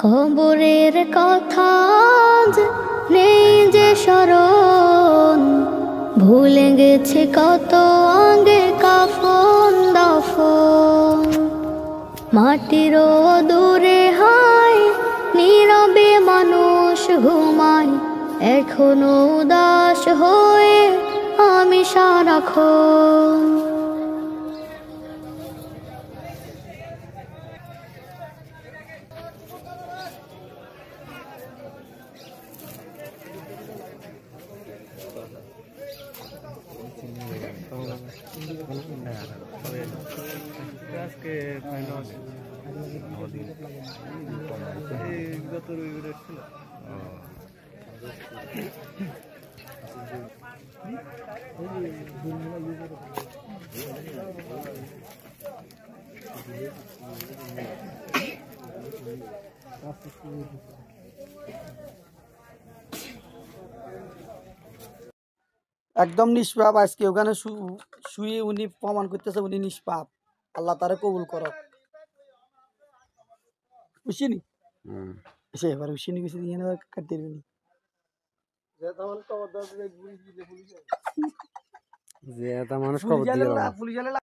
কবরের কথা আজ নেই যে স্মরণ, ভুলে গেছে কত আগে কাফন দাফন। মাটির দূরে হায় নীরবে মানুষ ঘুমায়, এখনো উদাস হয়ে আমি সারাক্ষণ। একদম নিষ্পাপ। আজকে ওখানে শুয়ে উনি প্রমাণ করতেছে উনি নিষ্পাপ। আল্লাহ তারা কবুল করক। বুঝছিনি সে এবার উসিনি কিছু দিয়ে নেওয়ার কাটতে দিবি যে মানুষ কবর দিয়ে